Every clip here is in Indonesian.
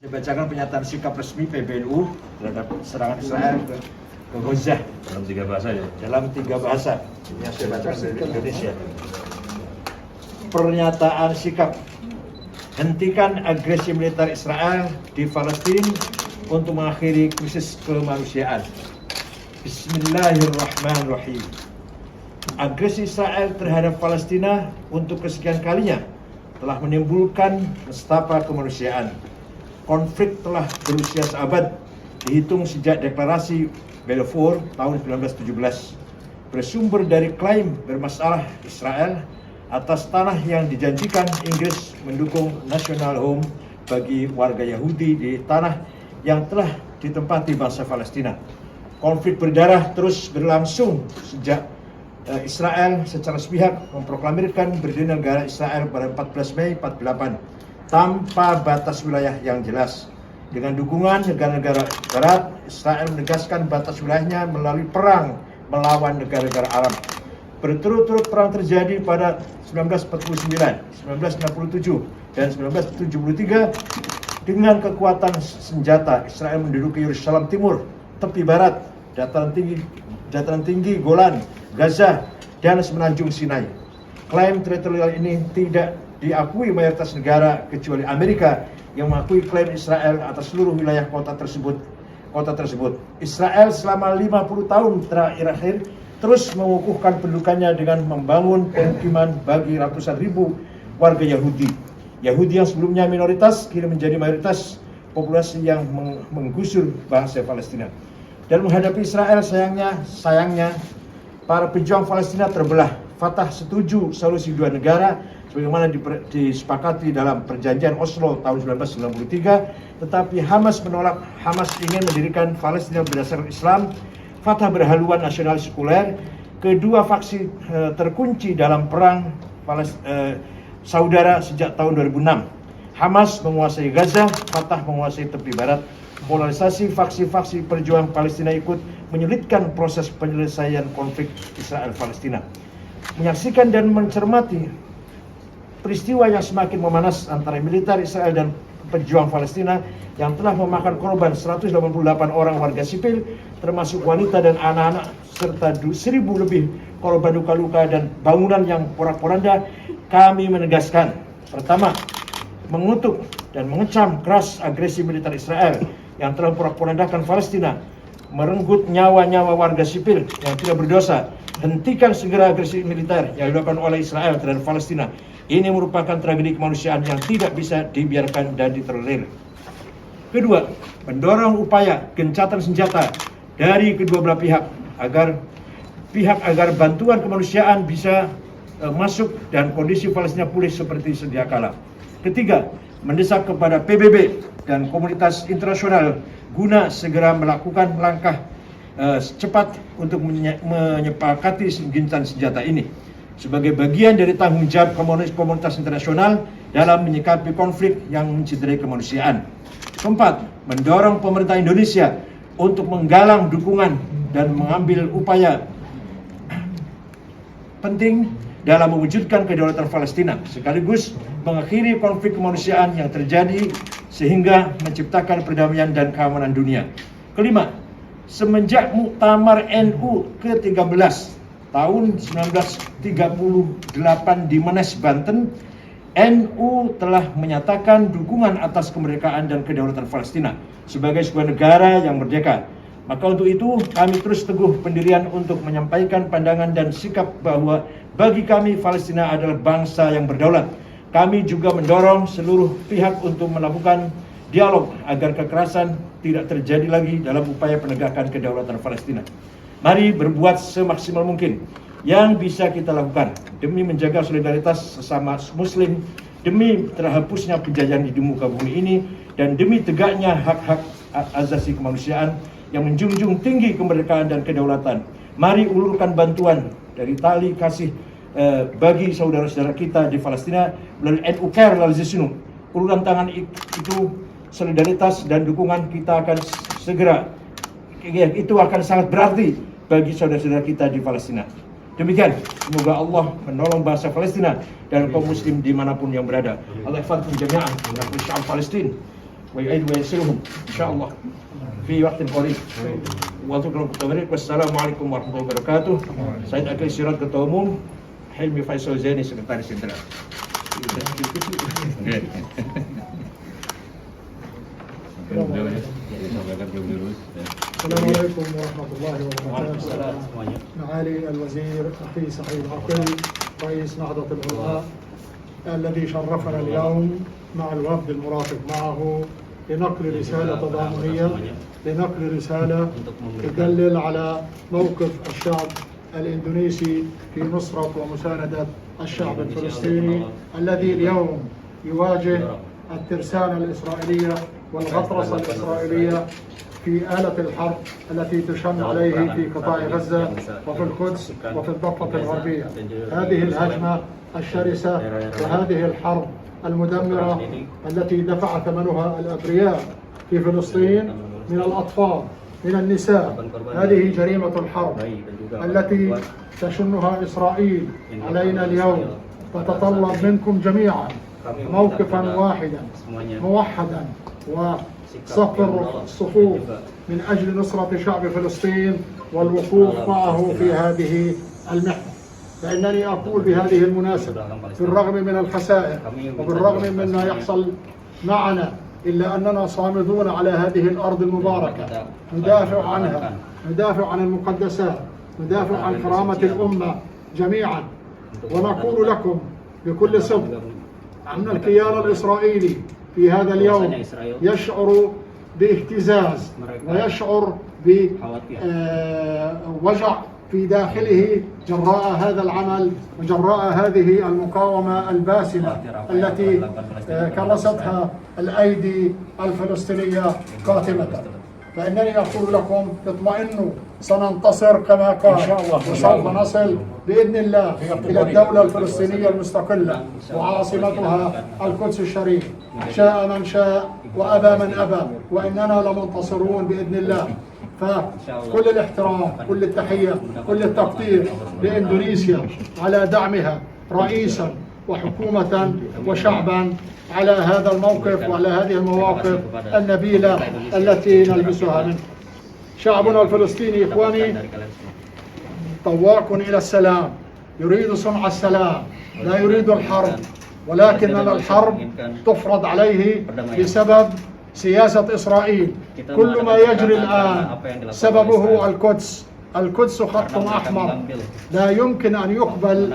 Dibacakan pernyataan sikap resmi PBNU terhadap serangan Israel ke Gaza dalam 3 bahasa ya. dalam 3 bahasa yang saya bacakan dari Indonesia. Pernyataan sikap: hentikan agresi militer Israel di Palestina untuk mengakhiri krisis kemanusiaan. Bismillahirrahmanirrahim. Agresi Israel terhadap Palestina untuk kesekian kalinya telah menimbulkan nestapa kemanusiaan. Konflik telah berusia seabad, dihitung sejak deklarasi Balfour tahun 1917, bersumber dari klaim bermasalah Israel atas tanah yang dijanjikan Inggris mendukung national home bagi warga Yahudi di tanah yang telah ditempati bangsa Palestina. Konflik berdarah terus berlangsung sejak Israel secara sepihak memproklamirkan berdirinya negara Israel pada 14 Mei 48 tanpa batas wilayah yang jelas. Dengan dukungan negara-negara Barat, Israel menegaskan batas wilayahnya melalui perang melawan negara-negara Arab. Berturut-turut perang terjadi pada 1949, 1967, dan 1973. Dengan kekuatan senjata, Israel menduduki Yerusalem Timur, tepi barat, dataran tinggi Golan, Gaza, dan semenanjung Sinai. Klaim teritorial ini tidak diakui mayoritas negara kecuali Amerika yang mengakui klaim Israel atas seluruh wilayah kota tersebut. Israel selama 50 tahun terakhir terus mengukuhkan pendudukannya dengan membangun pemukiman bagi ratusan ribu warga Yahudi. Yahudi yang sebelumnya minoritas kini menjadi mayoritas populasi yang menggusur bangsa Palestina. Dan menghadapi Israel, sayangnya para pejuang Palestina terbelah. Fatah setuju solusi 2 negara sebagaimana disepakati dalam perjanjian Oslo tahun 1993, tetapi Hamas menolak. Hamas ingin mendirikan Palestina berdasarkan Islam, Fatah berhaluan nasionalis sekuler. Kedua faksi terkunci dalam perang saudara sejak tahun 2006. Hamas menguasai Gaza, Fatah menguasai tepi barat. Polarisasi faksi-faksi perjuang Palestina ikut menyulitkan proses penyelesaian konflik Israel-Palestina. Menyaksikan dan mencermati peristiwa yang semakin memanas antara militer Israel dan pejuang Palestina yang telah memakan korban 188 orang warga sipil, termasuk wanita dan anak-anak, serta 1.000 lebih korban luka-luka dan bangunan yang porak-poranda, kami menegaskan: pertama, mengutuk dan mengecam keras agresi militer Israel yang telah porak-porandakan Palestina, merenggut nyawa-nyawa warga sipil yang tidak berdosa. Hentikan segera agresi militer yang dilakukan oleh Israel terhadap Palestina. Ini merupakan tragedi kemanusiaan yang tidak bisa dibiarkan dan ditolerir. Kedua, mendorong upaya gencatan senjata dari kedua belah pihak agar bantuan kemanusiaan bisa masuk dan kondisi Palestina pulih seperti sedia kala. Ketiga, mendesak kepada PBB dan komunitas internasional guna segera melakukan langkah cepat untuk menyepakati gencatan senjata ini sebagai bagian dari tanggung jawab komunitas internasional dalam menyikapi konflik yang mencederai kemanusiaan. Keempat, mendorong pemerintah Indonesia untuk menggalang dukungan dan mengambil upaya penting dalam mewujudkan kedaulatan Palestina, sekaligus mengakhiri konflik kemanusiaan yang terjadi sehingga menciptakan perdamaian dan keamanan dunia. Kelima, semenjak Muktamar NU ke-13 tahun 1938 di Menes, Banten, NU telah menyatakan dukungan atas kemerdekaan dan kedaulatan Palestina sebagai sebuah negara yang merdeka. Maka untuk itu kami terus teguh pendirian untuk menyampaikan pandangan dan sikap bahwa bagi kami Palestina adalah bangsa yang berdaulat. Kami juga mendorong seluruh pihak untuk melakukan dialog agar kekerasan tidak terjadi lagi dalam upaya penegakan kedaulatan Palestina. Mari berbuat semaksimal mungkin yang bisa kita lakukan demi menjaga solidaritas sesama Muslim, demi terhapusnya penjajahan di muka bumi ini, dan demi tegaknya hak-hak asasi kemanusiaan yang menjunjung tinggi kemerdekaan dan kedaulatan. Mari ulurkan bantuan dari tali kasih bagi saudara-saudara kita di Palestina melalui NU Care Lalu Uluran tangan itu, solidaritas dan dukungan kita akan segera, itu akan sangat berarti bagi saudara-saudara kita di Palestina. Demikian, semoga Allah menolong bangsa Palestina dan kaum muslim dimanapun yang berada. Allah ifadkum jami'an, sya'ab Palestin. ويعيد وينصرهم إن شاء الله في وقت قريب. Wassalamualaikum warahmatullahi wabarakatuh. Said Akil Siraj Ketua Umum, Hilmi Faisal Zaini Sekretaris Jenderal. Assalamualaikum warahmatullahi wabarakatuh. معالي الوزير أخي سعيد عقل رئيس نهضة العلماء الذي شرفنا اليوم مع الوفد المرافق معه لنقل رسالة تضامنية، لنقل رسالة تدلل على موقف الشعب الإندونيسي في نصرة ومساندة الشعب الفلسطيني الذي اليوم يواجه الترسانة الإسرائيلية والغطرسة الإسرائيلية في آلة الحرب التي تشن عليه في قطاع غزة وفي القدس وفي الضفة الغربية. هذه الهجمة الشرسة وهذه الحرب المدمرة التي دفع ثمنها الأبرياء في فلسطين من الأطفال من النساء، هذه جريمة الحرب التي تشنها إسرائيل علينا اليوم، تتطلب منكم جميعا موقفا واحدا موحدا وصف الصفوف من أجل نصرة شعب فلسطين والوقوف معه في هذه المحنة. فإنني أقول بهذه المناسبة بالرغم من الخسائر وبالرغم من ما يحصل معنا إلا أننا صامدون على هذه الأرض المباركة، ندافع عنها، ندافع عن المقدسات، ندافع عن كرامة الأمة جميعا. ونقول لكم بكل صدق أن الكيان الإسرائيلي في هذا اليوم يشعر باهتزاز ويشعر بوجع في داخله جراء هذا العمل وجراء هذه المقاومة الباسلة التي كرستها الأيدي الفلسطينية قاتمة. فإنني أقول لكم اطمئنوا، سننتصر كما قال، وسوف نصل بإذن الله إلى الدولة الفلسطينية المستقلة وعاصمتها القدس الشريف، شاء من شاء وأبى من أبى، وإننا لمنتصرون بإذن الله. فكل الاحترام، كل التحية، كل التقدير لإندونيسيا على دعمها رئيسا وحكومة وشعبا على هذا الموقف وعلى هذه المواقف النبيلة التي نلبسها منه. شعبنا الفلسطيني إخواني طواق إلى السلام، يريد صنع السلام، لا يريد الحرب، ولكن الحرب تفرض عليه بسبب سياسة إسرائيل. كل ما يجري الآن سببه القدس. القدس خط أحمر لا يمكن أن يقبل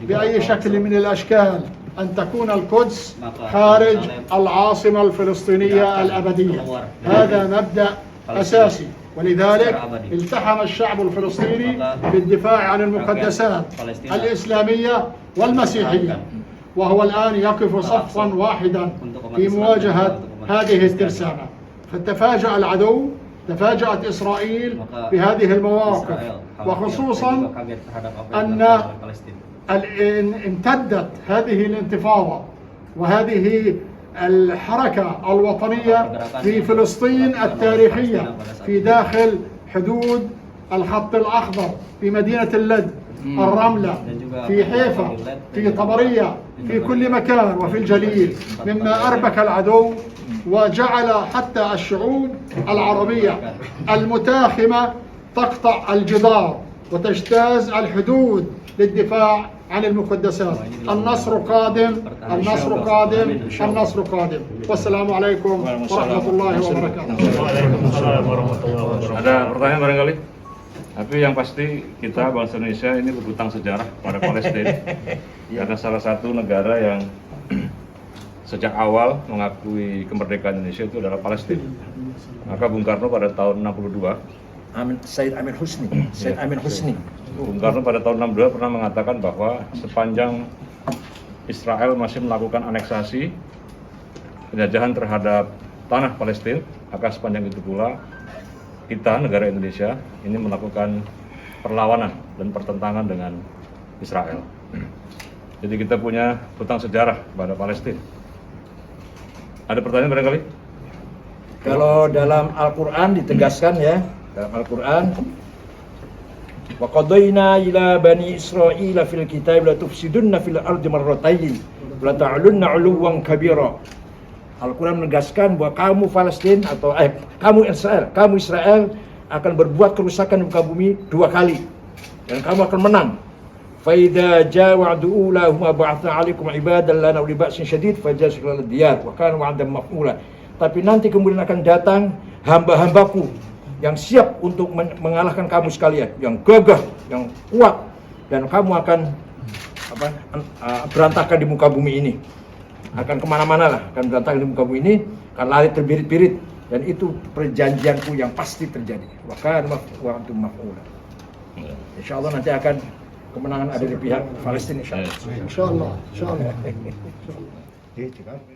بأي شكل من الأشكال أن تكون القدس خارج العاصمة الفلسطينية الأبدية. هذا مبدأ أساسي، ولذلك التحم الشعب الفلسطيني بالدفاع عن المقدسات الإسلامية والمسيحية، وهو الآن يقف صفا واحدا في مواجهة هذه الترسانة. فتفاجأ العدو، تفاجأت إسرائيل بهذه المواقف، وخصوصا أن امتدت هذه الانتفاضة وهذه الحركة الوطنية في فلسطين التاريخية في داخل حدود الخط الأخضر، في مدينة اللد، الرملة، في حيفا، في طبرية، في كل مكان، وفي الجليل، مما أربك العدو وجعل حتى الشعوب العربية المتاخمة تقطع الجدار وتجتاز الحدود للدفاع عن المقدسات. النصر قادم، النصر قادم، النصر قادم. والسلام عليكم ورحمة الله وبركاته. Ada pertanyaan barangkali? Tapi yang pasti kita bangsa Indonesia ini berhutang sejarah pada Palestina karena salah satu negara yang sejak awal mengakui kemerdekaan Indonesia itu adalah Palestina. Maka Bung Karno pada tahun 62, Said Amin Husni, Said Amin Husni. Bung Karno pada tahun 62 pernah mengatakan bahwa sepanjang Israel masih melakukan aneksasi penjajahan terhadap tanah Palestina, maka sepanjang itu pula kita, negara Indonesia, ini melakukan perlawanan dan pertentangan dengan Israel. Jadi kita punya hutang sejarah pada Palestina. Ada pertanyaan barangkali? Kalau dalam Al-Quran ditegaskan ya, dalam Al-Quran, wa qadayna ila bani Israil fil kitab la tufsidunna fil ardi marratayn wa la ta'lunna 'uluwan kabira. Al-Quran menegaskan bahwa kamu Palestina atau kamu Israel akan berbuat kerusakan di muka bumi 2 kali dan kamu akan menang. Faida jaa wa'du ulahum ba'athna 'alaikum 'ibadan lana uli ba'sin syadid fajasul diyar wa kana wa'dan maf'ula. Tapi nanti kemudian akan datang hamba-hambaku yang siap untuk mengalahkan kamu sekalian, yang gagah, yang kuat, dan kamu akan berantakan di muka bumi ini. Akan kemana-mana lah, akan berantakan di muka bumi ini, akan lari terbirit-birit, dan itu perjanjianku yang pasti terjadi. Wa kana wa'dun maf'ula. Insyaallah nanti akan kemenangan ada di pihak Palestina, insyaallah. Insyaallah, insyaallah. Insyaallah.